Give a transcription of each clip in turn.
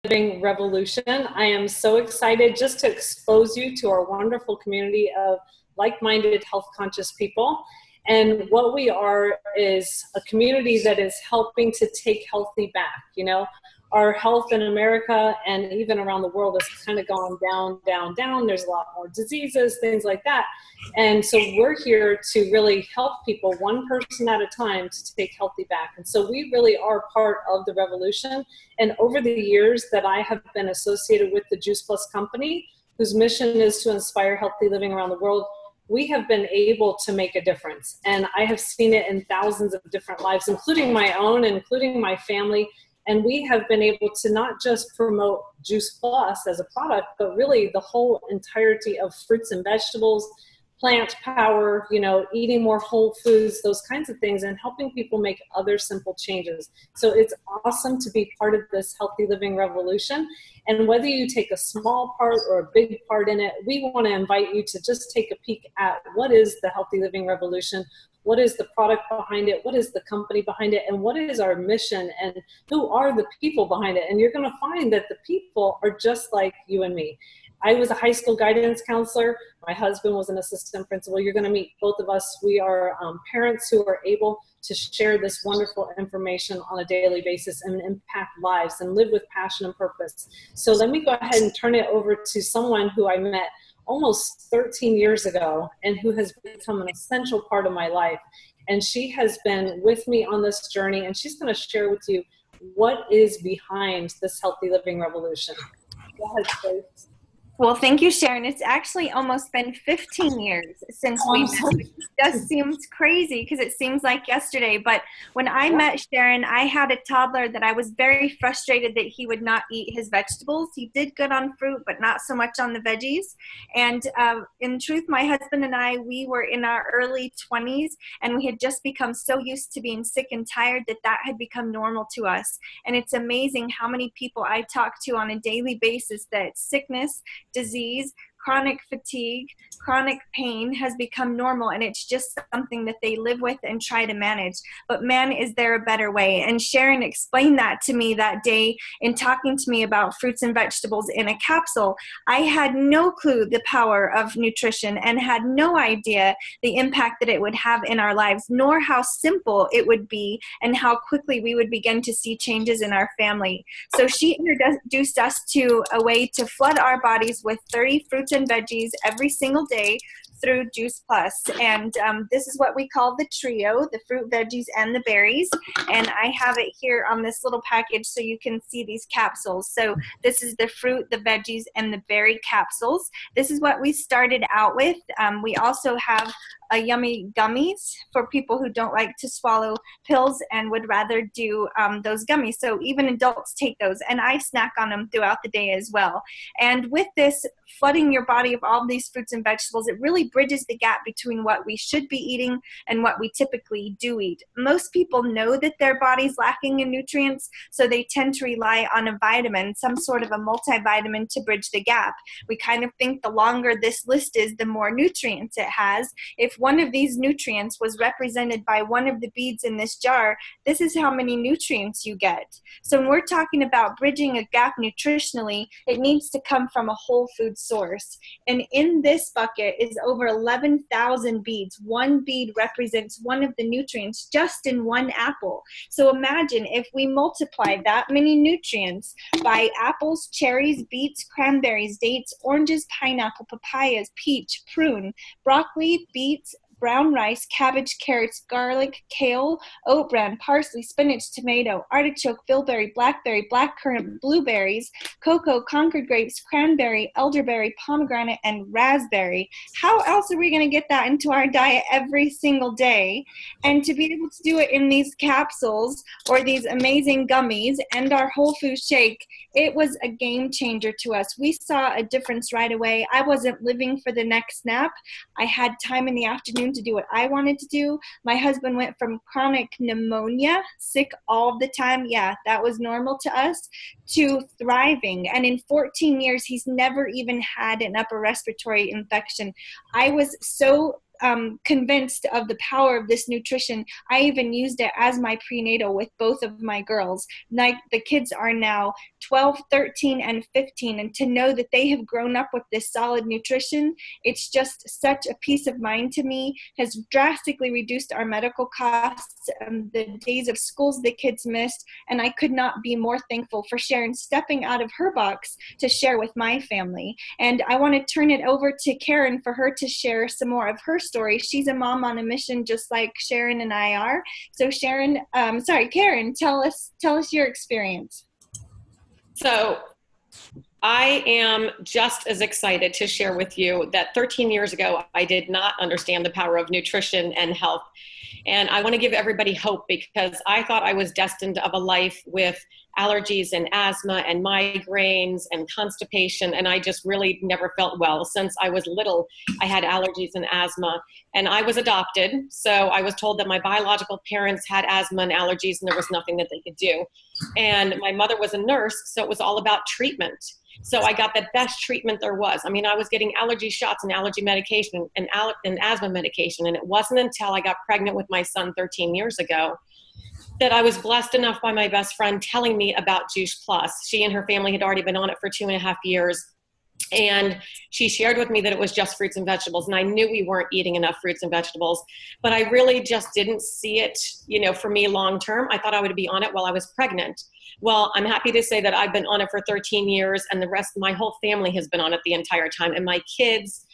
Living Revolution. I am so excited just to expose you to our wonderful community of like-minded, health-conscious people. And what we are is a community that is helping to take healthy back. You know, our health in America and even around the world has kind of gone down, down, down. There's a lot more diseases, things like that. And so we're here to really help people one person at a time to take healthy back. And so we really are part of the revolution. And over the years that I have been associated with the Juice Plus company, whose mission is to inspire healthy living around the world, we have been able to make a difference. And I have seen it in thousands of different lives, including my own, including my family. And we have been able to not just promote Juice Plus as a product, but really the whole entirety of fruits and vegetables, plant power, you know, eating more whole foods, those kinds of things, and helping people make other simple changes. So it's awesome to be part of this healthy living revolution. And whether you take a small part or a big part in it, we want to invite you to just take a peek at what is the healthy living revolution. What is the product behind it? What is the company behind it? And what is our mission? And who are the people behind it? And you're going to find that the people are just like you and me. I was a high school guidance counselor. My husband was an assistant principal. You're going to meet both of us. We are parents who are able to share this wonderful information on a daily basis and impact lives and live with passion and purpose. So let me go ahead and turn it over to someone who I met almost 13 years ago and who has become an essential part of my life. And she has been with me on this journey, and she's going to share with you what is behind this healthy living revolution. Go ahead, Grace. Well, thank you, Sharon. It's actually almost been 15 years since we met. It just seems crazy because it seems like yesterday. But when I met Sharon, I had a toddler that I was very frustrated that he would not eat his vegetables. He did good on fruit, but not so much on the veggies. And in truth, my husband and I, we were in our early 20s, and we had just become so used to being sick and tired that that had become normal to us. And it's amazing how many people I talk to on a daily basis that sickness, disease, chronic fatigue, chronic pain has become normal, and it's just something that they live with and try to manage. But man, is there a better way? And Sharon explained that to me that day in talking to me about fruits and vegetables in a capsule. I had no clue the power of nutrition and had no idea the impact that it would have in our lives, nor how simple it would be and how quickly we would begin to see changes in our family. So she introduced us to a way to flood our bodies with 30 fruits and veggies every single day through Juice Plus. And this is what we call the trio, the fruit, veggies, and the berries. And I have it here on this little package so you can see these capsules. So this is the fruit, the veggies, and the berry capsules. This is what we started out with. We also have yummy gummies for people who don't like to swallow pills and would rather do those gummies. So even adults take those, and I snack on them throughout the day as well. And with this, flooding your body of all these fruits and vegetables, it really bridges the gap between what we should be eating and what we typically do eat. Most people know that their body's lacking in nutrients, so they tend to rely on a vitamin, some sort of a multivitamin, to bridge the gap. We kind of think the longer this list is, the more nutrients it has. If one of these nutrients was represented by one of the beads in this jar, this is how many nutrients you get. So when we're talking about bridging a gap nutritionally, it needs to come from a whole food source. And in this bucket is over 11,000 beads. One bead represents one of the nutrients just in one apple. So imagine if we multiply that many nutrients by apples, cherries, beets, cranberries, dates, oranges, pineapple, papayas, peach, prune, broccoli, beets, brown rice, cabbage, carrots, garlic, kale, oat bran, parsley, spinach, tomato, artichoke, bilberry, blackberry, blackcurrant, blueberries, cocoa, Concord grapes, cranberry, elderberry, pomegranate, and raspberry. How else are we going to get that into our diet every single day? And to be able to do it in these capsules or these amazing gummies and our whole food shake, it was a game changer to us. We saw a difference right away. I wasn't living for the next nap. I had time in the afternoon to do what I wanted to do. My husband went from chronic pneumonia, sick all the time, yeah, that was normal to us, to thriving. And in 14 years, he's never even had an upper respiratory infection. I was so convinced of the power of this nutrition. I even used it as my prenatal with both of my girls. Like, the kids are now 12, 13, and 15, and to know that they have grown up with this solid nutrition, it's just such a peace of mind to me. Has drastically reduced our medical costs, the days of schools the kids missed, and I could not be more thankful for Sharon stepping out of her box to share with my family. And I want to turn it over to Karen for her to share some more of her story. She's a mom on a mission, just like Sharon and I are. So Karen, tell us your experience. So I am just as excited to share with you that 13 years ago, I did not understand the power of nutrition and health. And I want to give everybody hope, because I thought I was destined of a life with allergies and asthma and migraines and constipation. And I just really never felt well. Since I was little, I had allergies and asthma, and I was adopted. So I was told that my biological parents had asthma and allergies and there was nothing that they could do. And my mother was a nurse, so it was all about treatment. So I got the best treatment there was. I mean, I was getting allergy shots and allergy medication and asthma medication. And it wasn't until I got pregnant with my son 13 years ago that I was blessed enough by my best friend telling me about Juice Plus. She and her family had already been on it for 2.5 years. And she shared with me that it was just fruits and vegetables. And I knew we weren't eating enough fruits and vegetables, but I really just didn't see it, for me long term. I thought I would be on it while I was pregnant. Well, I'm happy to say that I've been on it for 13 years, and the rest of my whole family has been on it the entire time. And my kids,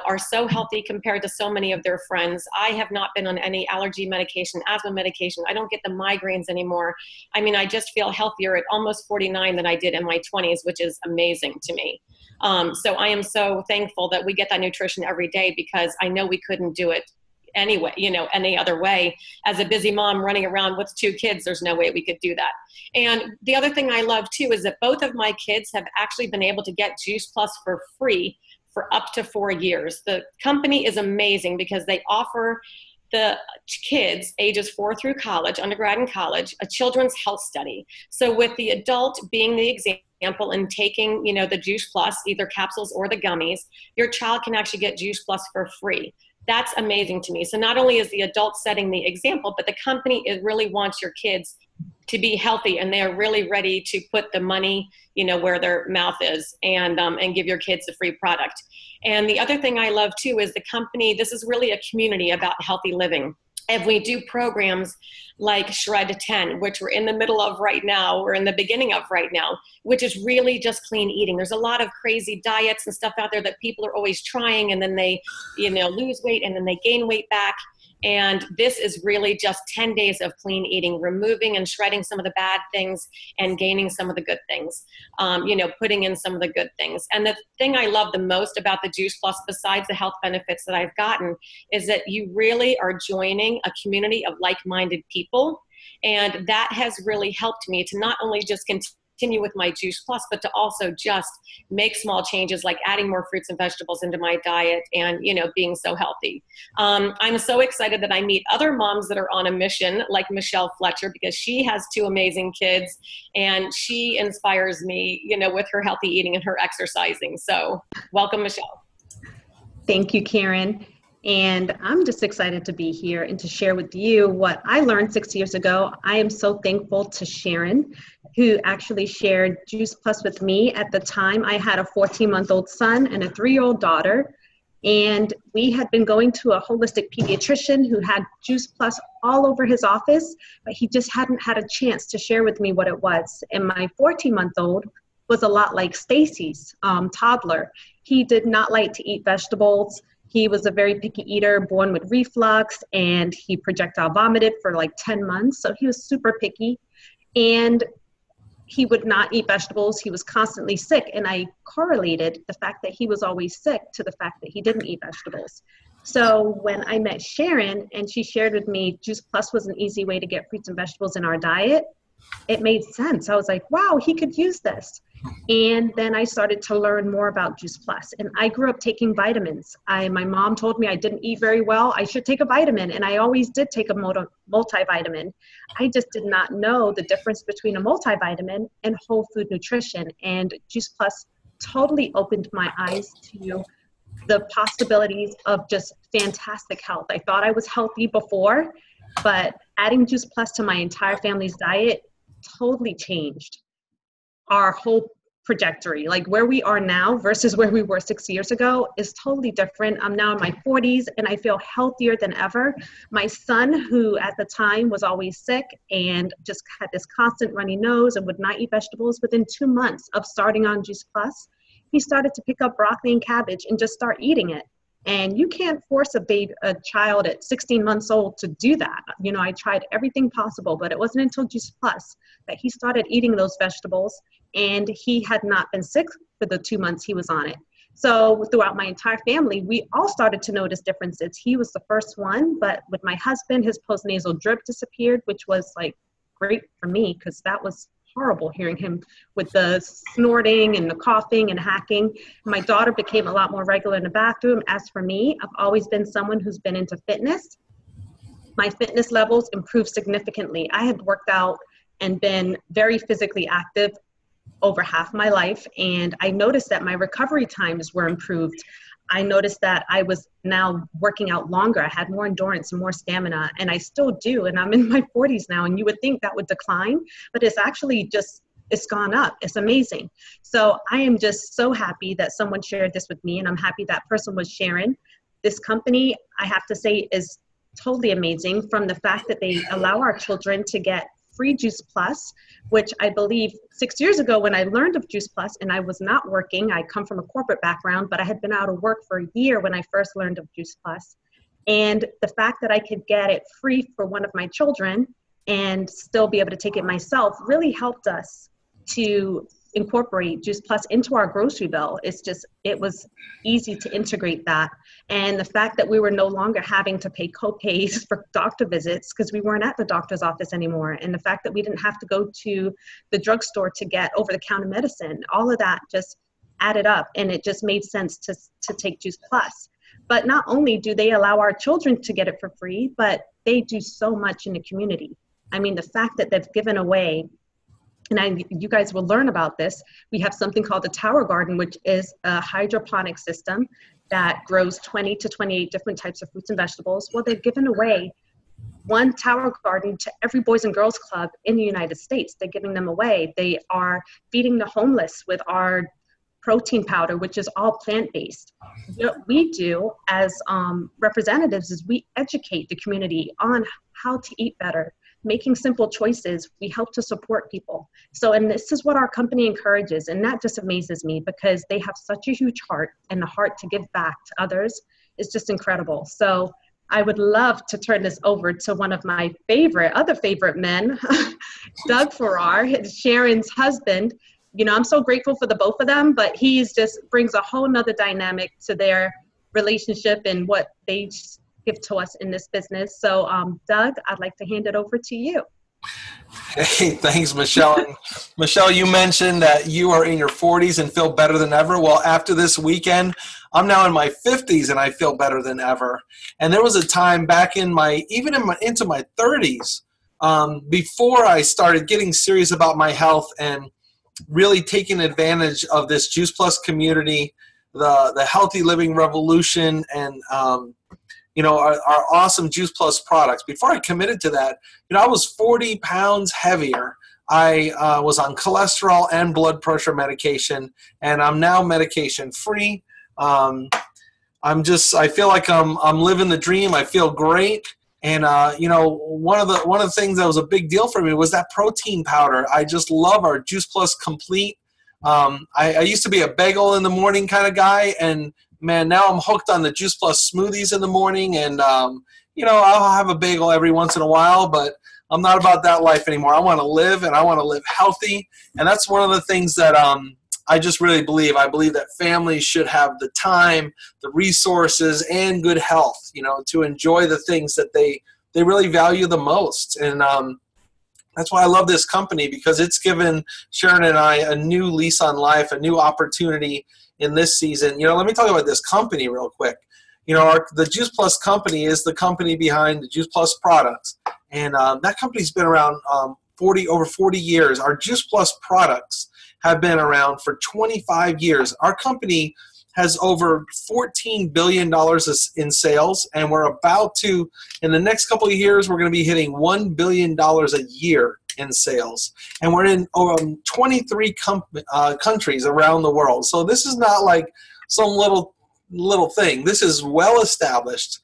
are so healthy compared to so many of their friends. I have not been on any allergy medication, asthma medication. I don't get the migraines anymore. I mean, I just feel healthier at almost 49 than I did in my 20s, which is amazing to me. So I am so thankful that we get that nutrition every day, because I know we couldn't do it anyway, any other way. As a busy mom running around with 2 kids, there's no way we could do that. And the other thing I love too is that both of my kids have actually been able to get Juice Plus for free for up to 4 years. The company is amazing because they offer the kids ages 4 through college, undergrad and college, a children's health study. So with the adult being the example and taking, the Juice Plus, either capsules or the gummies, your child can actually get Juice Plus for free. That's amazing to me. So not only is the adult setting the example, but the company really wants your kids to be healthy, and they are really ready to put the money, where their mouth is, and give your kids a free product. And the other thing I love too is the company, this is really a community about healthy living. And we do programs like Shred 10, which we're in the middle of right now, we're in the beginning of right now, which is really just clean eating. There's a lot of crazy diets and stuff out there that people are always trying, and then they, lose weight and then they gain weight back. And this is really just 10 days of clean eating, removing and shredding some of the bad things and gaining some of the good things, putting in some of the good things. And the thing I love the most about the Juice Plus, besides the health benefits that I've gotten, is that you really are joining a community of like-minded people. And that has really helped me to not only just continue with my Juice Plus, but to also just make small changes, like adding more fruits and vegetables into my diet and, being so healthy. I'm so excited that I meet other moms that are on a mission, like Michelle Fletcher, because she has 2 amazing kids and she inspires me, with her healthy eating and her exercising. So welcome, Michelle. Thank you, Karen. And I'm just excited to be here and to share with you what I learned 6 years ago. I am so thankful to Sharon, who actually shared Juice Plus with me. At the time, I had a 14-month-old son and a 3-year-old daughter. And we had been going to a holistic pediatrician who had Juice Plus all over his office, but he just hadn't had a chance to share with me what it was. And my 14-month-old was a lot like Stacy's toddler. He did not like to eat vegetables. He was a very picky eater, born with reflux, and he projectile vomited for like 10 months. So he was super picky, and he would not eat vegetables. He was constantly sick. And I correlated the fact that he was always sick to the fact that he didn't eat vegetables. So when I met Sharon and she shared with me Juice Plus was an easy way to get fruits and vegetables in our diet, it made sense. I was like, wow, he could use this. And then I started to learn more about Juice Plus. And I grew up taking vitamins. My mom told me I didn't eat very well. I should take a vitamin. And I always did take a multivitamin. I just did not know the difference between a multivitamin and whole food nutrition. And Juice Plus totally opened my eyes to the possibilities of just fantastic health. I thought I was healthy before, but adding Juice Plus to my entire family's diet totally changed our whole trajectory. Like where we are now versus where we were 6 years ago is totally different. I'm now in my 40s and I feel healthier than ever. My son, who at the time was always sick and just had this constant runny nose and would not eat vegetables, within 2 months of starting on Juice Plus, he started to pick up broccoli and cabbage and just start eating it. And you can't force a child at 16 months old to do that. You know, I tried everything possible, but it wasn't until Juice Plus that he started eating those vegetables, and he had not been sick for the 2 months he was on it. So throughout my entire family, we all started to notice differences. He was the first one, but with my husband, his postnasal drip disappeared, which was like great for me because that was horrible hearing him with the snorting and the coughing and hacking. My daughter became a lot more regular in the bathroom. As for me, I've always been someone who's been into fitness. My fitness levels improved significantly. I had worked out and been very physically active over half my life, and I noticed that my recovery times were improved. I noticed that I was now working out longer. I had more endurance and more stamina, and I still do, and I'm in my 40s now, and you would think that would decline, but it's actually just, it's gone up. It's amazing. So I am just so happy that someone shared this with me, and I'm happy that person was Sharon. This company, I have to say, is totally amazing, from the fact that they allow our children to get free Juice Plus, which I believe 6 years ago when I learned of Juice Plus and I was not working, I come from a corporate background, but I had been out of work for a year when I first learned of Juice Plus. And the fact that I could get it free for one of my children and still be able to take it myself really helped us to incorporate Juice Plus into our grocery bill. It was easy to integrate that. And the fact that we were no longer having to pay co-pays for doctor visits because we weren't at the doctor's office anymore. And the fact that we didn't have to go to the drugstore to get over-the-counter medicine, all of that just added up, and it just made sense to take Juice Plus. But not only do they allow our children to get it for free, but they do so much in the community. I mean, the fact that they've given away, and you guys will learn about this, we have something called the Tower Garden, which is a hydroponic system that grows 20 to 28 different types of fruits and vegetables. Well, they've given away one Tower Garden to every Boys and Girls Club in the United States. They're giving them away. They are feeding the homeless with our protein powder, which is all plant-based. What we do as representatives is we educate the community on how to eat better, making simple choices. We help to support people. So, and this is what our company encourages, and that just amazes me because they have such a huge heart, and the heart to give back to others is just incredible. So I would love to turn this over to one of my other favorite men, Doug Farrar, Sharon's husband. You know, I'm so grateful for the both of them, but he's just brings a whole nother dynamic to their relationship and what they give to us in this business. So Doug, I'd like to hand it over to you. Hey, thanks, Michelle. And Michelle, you mentioned that you are in your 40s and feel better than ever. Well, after this weekend, I'm now in my 50s and I feel better than ever. And there was a time back into my 30s, before I started getting serious about my health and really taking advantage of this Juice Plus community, the healthy living revolution, and our awesome Juice Plus products. Before I committed to that, I was 40 pounds heavier. I was on cholesterol and blood pressure medication, and I'm now medication free. I feel like I'm living the dream. I feel great. And one of the things that was a big deal for me was that protein powder. I just love our Juice Plus Complete. I used to be a bagel in the morning kind of guy, and man, now I'm hooked on the Juice Plus smoothies in the morning. And I'll have a bagel every once in a while, but I'm not about that life anymore. I want to live, and I want to live healthy. And that's one of the things that I just really believe. I believe that families should have the time, the resources, and good health, to enjoy the things that they really value the most. And that's why I love this company, because it's given Sharon and I a new lease on life, a new opportunity in this season. Let me talk about this company real quick. The Juice Plus company is the company behind the Juice Plus products. And that company's been around over 40 years. Our Juice Plus products have been around for 25 years. Our company has over $14 billion in sales, and we're about to, in the next couple of years, we're going to be hitting $1 billion a year in sales. And we're in 23 countries around the world. So this is not like some little thing. This is well established.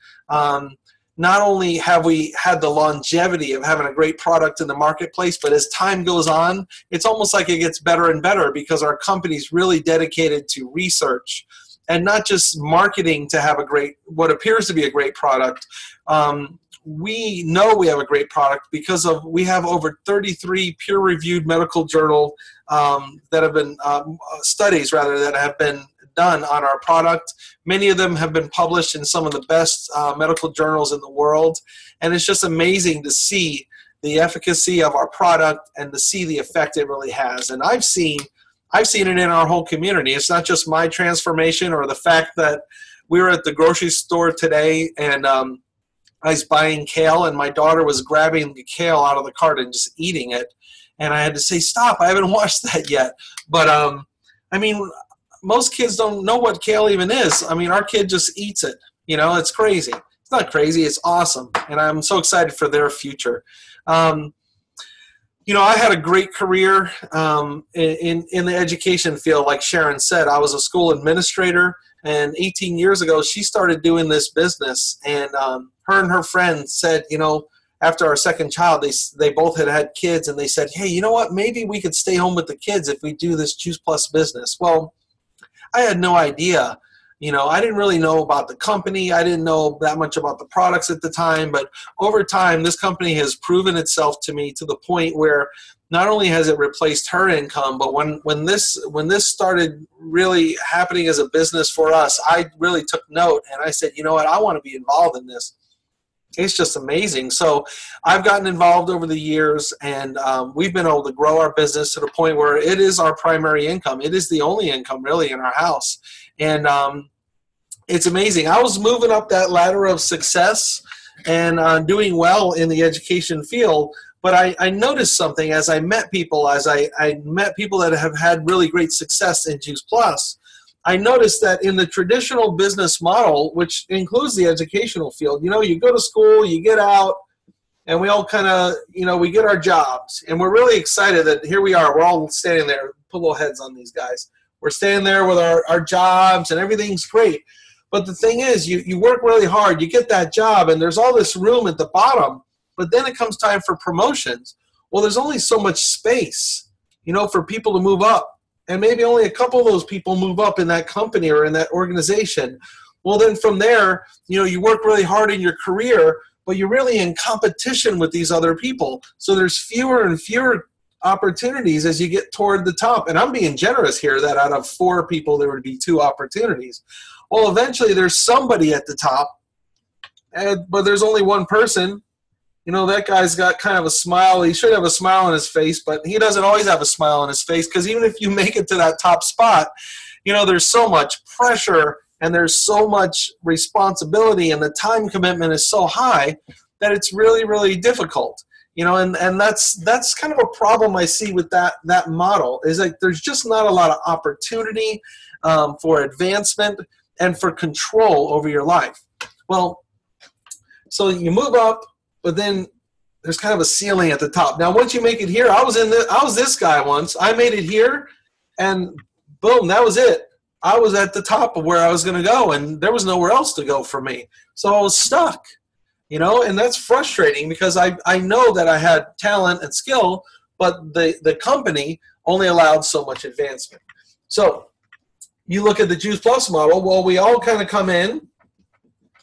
Not only have we had the longevity of having a great product in the marketplace, but as time goes on, it's almost like it gets better and better because our company's really dedicated to research and not just marketing to have what appears to be a great product. We know we have a great product because we have over 33 peer-reviewed medical journal that have been studies that have been done on our product. Many of them have been published in some of the best medical journals in the world, and it's just amazing to see the efficacy of our product and to see the effect it really has. And I've seen it in our whole community. It's not just my transformation or the fact that we were at the grocery store today and I was buying kale and my daughter was grabbing the kale out of the cart and just eating it, and I had to say, stop, I haven't washed that yet. But I mean, most kids don't know what kale even is. I mean, our kid just eats it. You know, it's crazy. It's not crazy. It's awesome. And I'm so excited for their future. You know, I had a great career in the education field. Like Sharon said, I was a school administrator. And 18 years ago, she started doing this business. And her and her friend said, you know, after our second child, they both had kids. And they said, hey, you know what? Maybe we could stay home with the kids if we do this Juice Plus business. Well, I had no idea. You know, I didn't really know about the company. I didn't know that much about the products at the time. But over time, this company has proven itself to me to the point where not only has it replaced her income, but when this started really happening as a business for us, I really took note and I said, you know what, I want to be involved in this. It's just amazing. So I've gotten involved over the years, and we've been able to grow our business to the point where it is our primary income. It is the only income really in our house. And it's amazing. I was moving up that ladder of success and doing well in the education field, but I noticed something as I met people, I met people that have had really great success in Juice Plus. I noticed that in the traditional business model, which includes the educational field, you know, you go to school, you get out, and we all kind of, you know, we get our jobs. And we're really excited that here we are. We're all standing there. Put little heads on these guys. We're standing there with our jobs, and everything's great. But the thing is, you work really hard. You get that job, and there's all this room at the bottom. But then it comes time for promotions. Well, there's only so much space, you know, for people to move up. And maybe only a couple of those people move up in that company or in that organization. Well, then from there, you know, you work really hard in your career, but you're really in competition with these other people. So there's fewer and fewer opportunities as you get toward the top. And I'm being generous here that out of 4 people, there would be 2 opportunities. Well, eventually there's somebody at the top, but there's only one person. You know, that guy's got kind of a smile. He should have a smile on his face, but he doesn't always have a smile on his face because even if you make it to that top spot, you know, there's so much pressure and there's so much responsibility and the time commitment is so high that it's really, really difficult. You know, and that's kind of a problem I see with that model is like there's just not a lot of opportunity for advancement and for control over your life. Well, so you move up, but then there's kind of a ceiling at the top. Now, once you make it here, I was this guy once. I made it here, and boom, that was it. I was at the top of where I was going to go, and there was nowhere else to go for me. So I was stuck, you know, and that's frustrating because I know that I had talent and skill, but the company only allowed so much advancement. So you look at the Juice Plus model. Well, we all kind of come in, and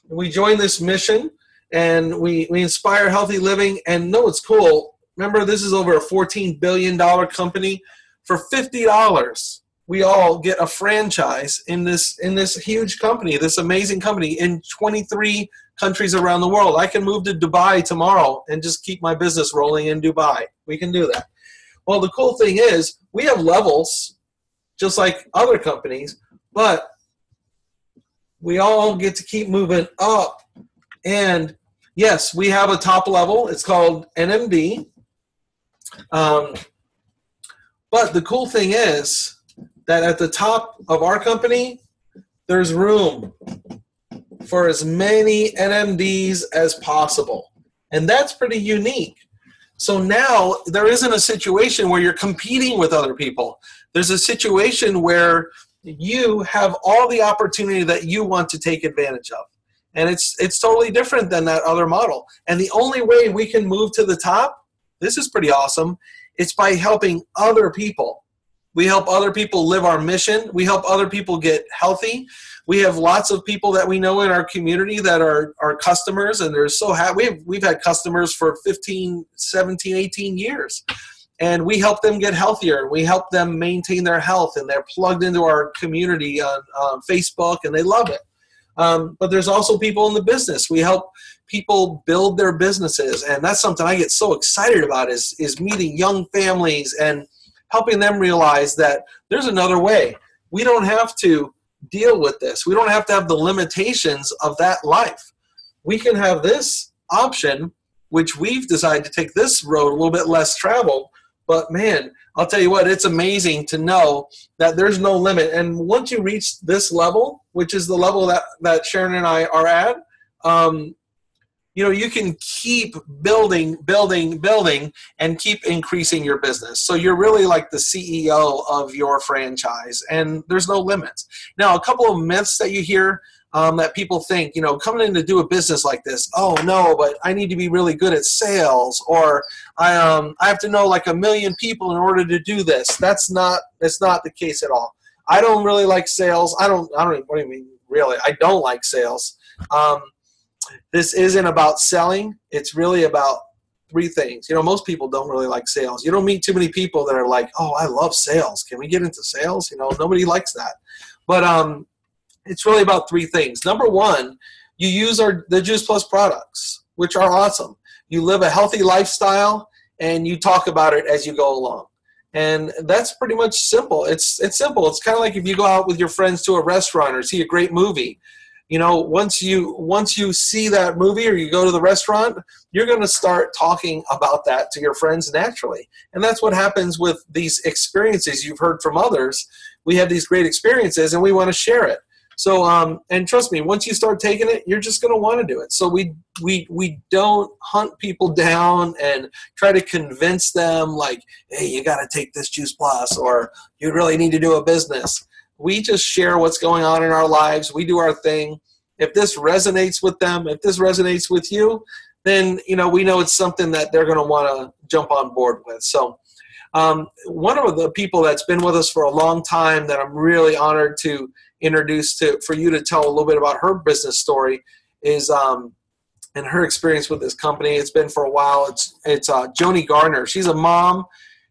we join this mission, and we inspire healthy living. And no, it's cool. Remember, this is over a $14 billion company. For $50, we all get a franchise in this huge company, this amazing company in 23 countries around the world. I can move to Dubai tomorrow and just keep my business rolling in Dubai. We can do that. Well, the cool thing is we have levels just like other companies, but we all get to keep moving up. And yes, we have a top level. It's called NMD. But the cool thing is that at the top of our company, there's room for as many NMDs as possible. And that's pretty unique. So now there isn't a situation where you're competing with other people. There's a situation where you have all the opportunity that you want to take advantage of. And it's totally different than that other model. And the only way we can move to the top, this is pretty awesome, it's by helping other people. We help other people live our mission. We help other people get healthy. We have lots of people that we know in our community that are customers, and they're so happy. We've had customers for 15, 17, 18 years. And we help them get healthier. We help them maintain their health, and they're plugged into our community on Facebook, and they love it. But there's also people in the business. We help people build their businesses, and that's something I get so excited about is meeting young families and helping them realize that there's another way. We don't have to deal with this. We don't have to have the limitations of that life. We can have this option, which we've decided to take this road a little bit less traveled. But man, I'll tell you what, it's amazing to know that there's no limit. And once you reach this level, which is the level that Sharon and I are at, you can keep building, and keep increasing your business. So you're really like the CEO of your franchise, and there's no limits. Now, a couple of myths that you hear that people think, coming in to do a business like this, oh no, but I need to be really good at sales, or I have to know like 1 million people in order to do this. That's not the case at all. I don't really like sales. What do you mean, really? I don't like sales. This isn't about selling. It's really about 3 things. Most people don't really like sales. You don't meet too many people that are like, oh, I love sales. Can we get into sales? Nobody likes that. But it's really about 3 things. Number 1, you use the Juice Plus products, which are awesome. You live a healthy lifestyle, and you talk about it as you go along. And that's pretty much simple. It's simple. It's kind of like if you go out with your friends to a restaurant or see a great movie. Once you see that movie or you go to the restaurant, you're going to start talking about that to your friends naturally. And that's what happens with these experiences you've heard from others. We have these great experiences, and we want to share it. So, and trust me, once you start taking it, you're just going to want to do it. So we don't hunt people down and try to convince them like, hey, you got to take this Juice Plus, or you really need to do a business. We just share what's going on in our lives. We do our thing. If this resonates with them, if this resonates with you, then, we know it's something that they're going to want to jump on board with. So one of the people that's been with us for a long time that I'm really honored to introduce for you to tell a little bit about her business story is and her experience with this company. It's been for a while. It's Joni Gardner. She's a mom.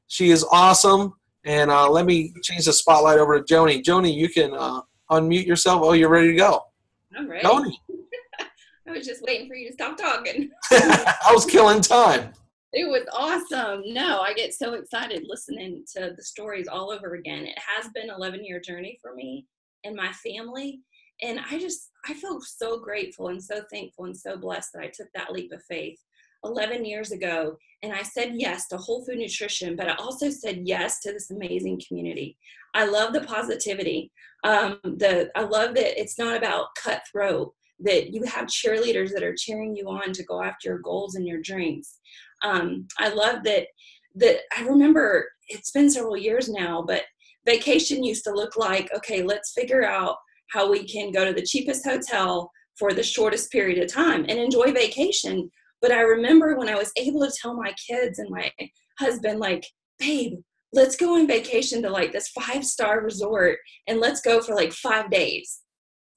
She is awesome. And let me change the spotlight over to Joni. Joni, you can unmute yourself. Oh, you're ready to go. I'm ready. Joni. I was just waiting for you to stop talking. I was killing time. It was awesome. No, I get so excited listening to the stories all over again. It has been an 11-year journey for me and my family. And I feel so grateful and so thankful and so blessed that I took that leap of faith 11 years ago. And I said yes to Whole Food Nutrition, but I also said yes to this amazing community. I love the positivity. I love that it's not about cutthroat, that you have cheerleaders that are cheering you on to go after your goals and your dreams. I love that I remember it's been several years now, but vacation used to look like, okay, let's figure out how we can go to the cheapest hotel for the shortest period of time and enjoy vacation. But I remember when I was able to tell my kids and my husband, like, babe, let's go on vacation to like this 5-star resort and let's go for like 5 days.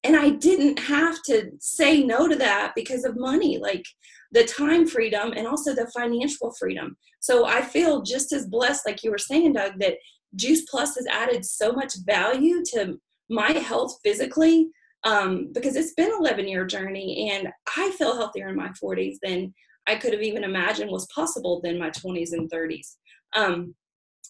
And I didn't have to say no to that because of money, like the time freedom and also the financial freedom. So I feel just as blessed, like you were saying, Doug, that Juice Plus has added so much value to my health physically, because it's been an 11-year journey, and I feel healthier in my 40s than I could have even imagined was possible than my 20s and 30s.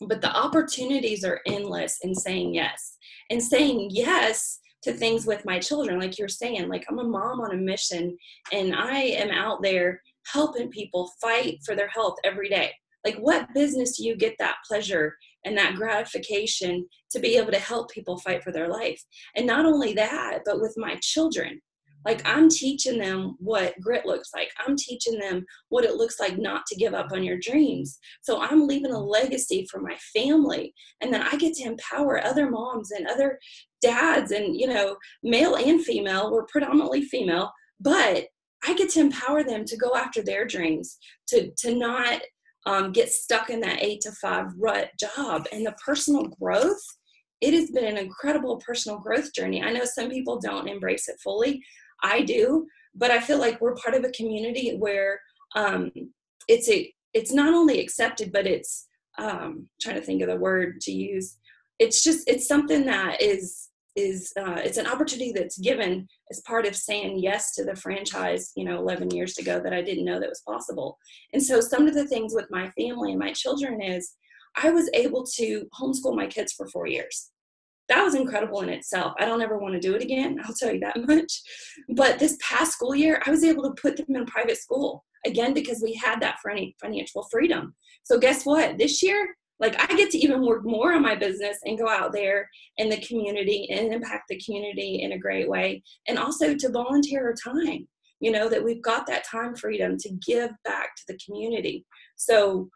But the opportunities are endless in saying yes, and saying yes to things with my children. Like you're saying, like, I'm a mom on a mission, and I am out there helping people fight for their health every day. Like, what business do you get that pleasure and that gratification to be able to help people fight for their life. And not only that, but with my children. Like, I'm teaching them what grit looks like. I'm teaching them what it looks like not to give up on your dreams. So I'm leaving a legacy for my family. And then I get to empower other moms and other dads, and, you know, male and female. We're predominantly female, but I get to empower them to go after their dreams, to not get stuck in that 8 to 5 rut job. And the personal growth, it has been an incredible personal growth journey. I know some people don't embrace it fully. I do, but I feel like we're part of a community where it's not only accepted, but it's trying to think of the word to use. It's something that is it's an opportunity that's given as part of saying yes to the franchise, you know, 11 years ago, that I didn't know that was possible. And so some of the things with my family and my children is I was able to homeschool my kids for 4 years. That was incredible in itself. I don't ever want to do it again, I'll tell you that much. But this past school year, I was able to put them in private school, again, because we had that financial freedom. So guess what? This year, like, I get to even work more on my business and go out there in the community and impact the community in a great way. And also to volunteer our time, you know, that we've got that time freedom to give back to the community. So,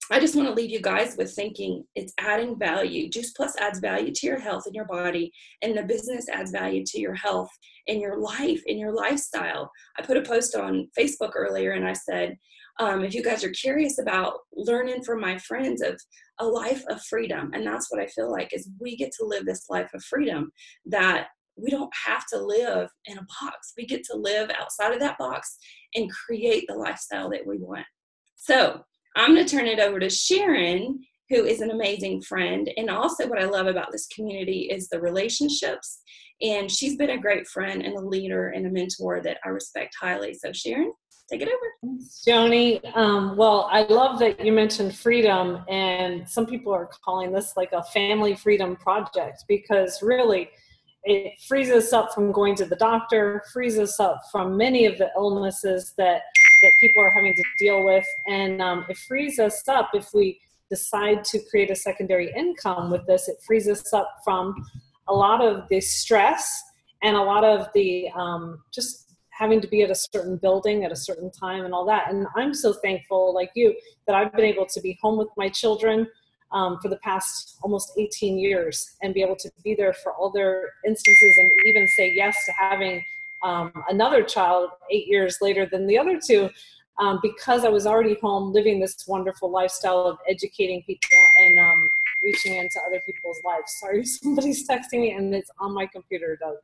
I just want to leave you guys with thinking it's adding value. Juice Plus adds value to your health and your body, and the business adds value to your health and your life and your lifestyle. I put a post on Facebook earlier, and I said, if you guys are curious about learning from my friends of a life of freedom, and that's what I feel like, is we get to live this life of freedom, that we don't have to live in a box. We get to live outside of that box and create the lifestyle that we want. So I'm going to turn it over to Sharon, who is an amazing friend. And also what I love about this community is the relationships. And she's been a great friend and a leader and a mentor that I respect highly. So Sharon, take it over. Thanks, Joni. Well, I love that you mentioned freedom, and some people are calling this like a family freedom project, because really it frees us up from going to the doctor, frees us up from many of the illnesses that people are having to deal with. And it frees us up if we decide to create a secondary income with this. It frees us up from a lot of the stress and a lot of the just having to be at a certain building at a certain time and all that. And I'm so thankful, like you, that I've been able to be home with my children for the past almost 18 years and be able to be there for all their instances, and even say yes to having another child 8 years later than the other two, because I was already home living this wonderful lifestyle of educating people and reaching into other people's lives. Sorry, somebody's texting me and it's on my computer, Doug.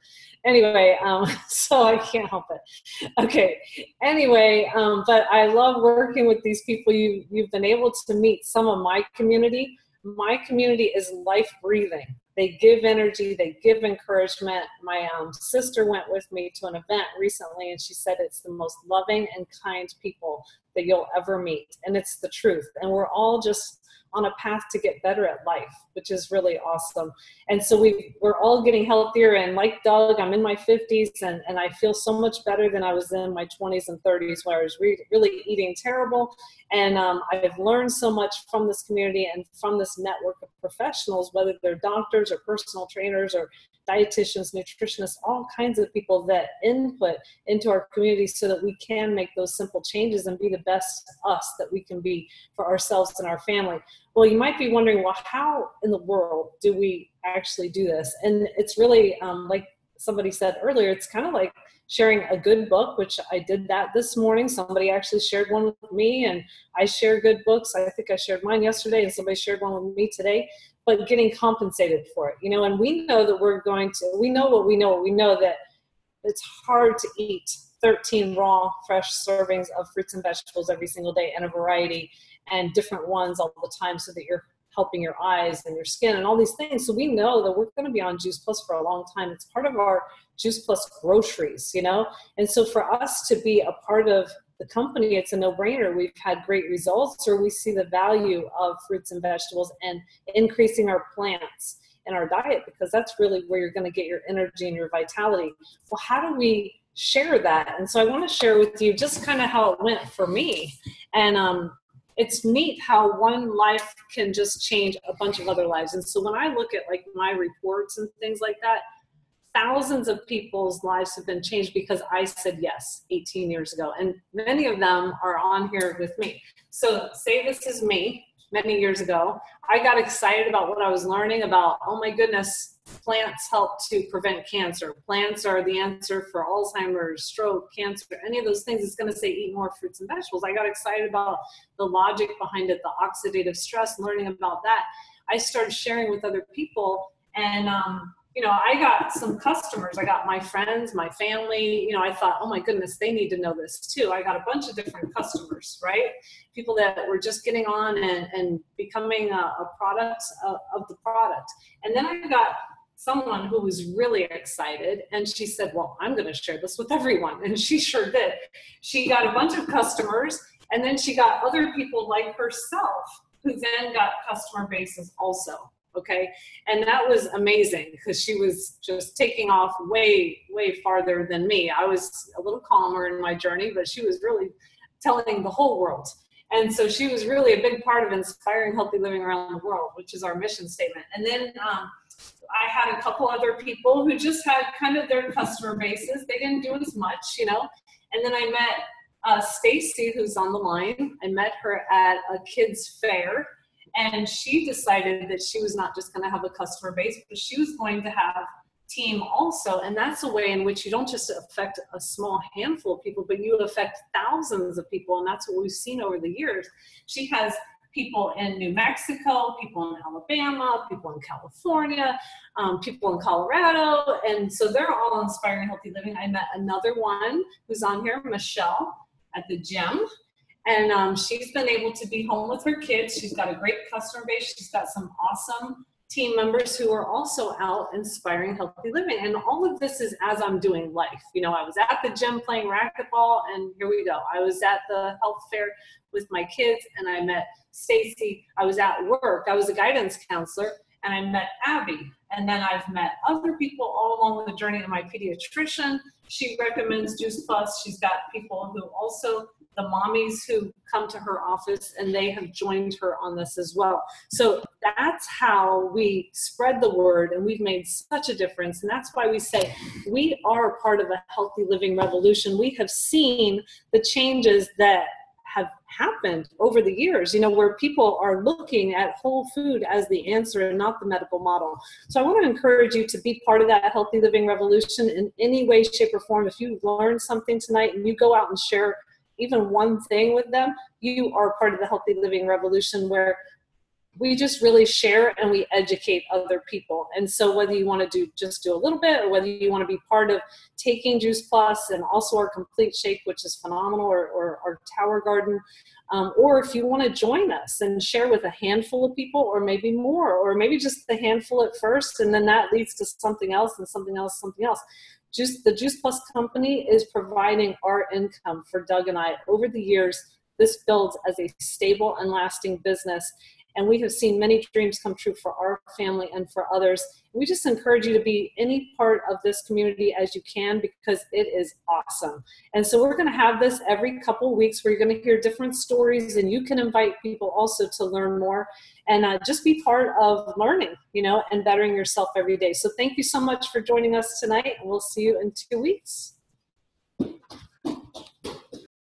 Anyway, so I can't help it. Okay, anyway, but I love working with these people. You've been able to meet some of my community. My community is life breathing. They give energy, they give encouragement. My sister went with me to an event recently, and she said it's the most loving and kind people that you'll ever meet. And it's the truth. And we're all just on a path to get better at life, which is really awesome. And so we're all getting healthier. And like Doug, I'm in my 50s, and I feel so much better than I was in my 20s and 30s, where I was really eating terrible. And I've learned so much from this community and from this network of professionals, whether they're doctors or personal trainers or dietitians, nutritionists, all kinds of people that input into our community so that we can make those simple changes and be the best us that we can be for ourselves and our family. Well, you might be wondering, well, how in the world do we actually do this? And it's really, like somebody said earlier, it's kind of like sharing a good book, which I did that this morning. Somebody actually shared one with me, and I share good books. I think I shared mine yesterday, and somebody shared one with me today, but getting compensated for it, you know. And we know that we know that it's hard to eat 13 raw, fresh servings of fruits and vegetables every single day, and a variety and different ones all the time, so that you're helping your eyes and your skin and all these things. So we know that we're going to be on Juice Plus for a long time. It's part of our Juice Plus groceries, you know? And so for us to be a part of the company, it's a no-brainer. We've had great results, or we see the value of fruits and vegetables and increasing our plants in our diet, because that's really where you're going to get your energy and your vitality. Well, how do we share that? And so I want to share with you just kind of how it went for me. And it's neat how one life can just change a bunch of other lives. And so when I look at like my reports and things like that, thousands of people's lives have been changed because I said yes 18 years ago. And many of them are on here with me. So say this is me many years ago. I got excited about what I was learning about, oh my goodness, plants help to prevent cancer. Plants are the answer for Alzheimer's, stroke, cancer, any of those things. It's going to say eat more fruits and vegetables. I got excited about the logic behind it, the oxidative stress, learning about that. I started sharing with other people, and you know, I got some customers. I got my friends, my family. You know, I thought, oh my goodness, they need to know this too. I got a bunch of different customers, right? People that were just getting on and becoming a product of the product. And then I got someone who was really excited, and she said, well, I'm going to share this with everyone. And she sure did. She got a bunch of customers, and then she got other people like herself who then got customer bases also. Okay. And that was amazing because she was just taking off way, way farther than me. I was a little calmer in my journey, but she was really telling the whole world. And so she was really a big part of inspiring healthy living around the world, which is our mission statement. And then I had a couple other people who just had kind of their customer bases. They didn't do as much, you know. And then I met Stacy, who's on the line. I met her at a kids fair. And she decided that she was not just going to have a customer base, but she was going to have team also. And that's a way in which you don't just affect a small handful of people, but you affect thousands of people. And that's what we've seen over the years. She has people in New Mexico, people in Alabama, people in California, people in Colorado. And so they're all inspiring healthy living. I met another one who's on here, Michelle, at the gym. And she's been able to be home with her kids. She's got a great customer base. She's got some awesome team members who are also out inspiring healthy living. And all of this is as I'm doing life. You know, I was at the gym playing racquetball, and here we go. I was at the health fair with my kids, and I met Stacy. I was at work. I was a guidance counselor, and I met Abby. And then I've met other people all along the journey. My pediatrician, she recommends Juice Plus. She's got people who also, the mommies who come to her office, and they have joined her on this as well. So that's how we spread the word, and we've made such a difference. And that's why we say we are part of a healthy living revolution. We have seen the changes that have happened over the years, you know, where people are looking at whole food as the answer and not the medical model. So I want to encourage you to be part of that healthy living revolution in any way, shape, or form. If you learned something tonight and you go out and share even one thing with them, you are part of the healthy living revolution, where we just really share and we educate other people. And so whether you want to just do a little bit, or whether you want to be part of taking Juice Plus and also our complete shake, which is phenomenal, or our Tower Garden, or if you want to join us and share with a handful of people, or maybe more, or maybe just a handful at first, and then that leads to something else and something else, something else. The Juice Plus company is providing our income for Doug and I. Over the years, this builds as a stable and lasting business. And we have seen many dreams come true for our family and for others. We just encourage you to be any part of this community as you can, because it is awesome. And so we're going to have this every couple of weeks, where you're going to hear different stories, and you can invite people also to learn more, and just be part of learning, you know, and bettering yourself every day. So thank you so much for joining us tonight, and we'll see you in 2 weeks.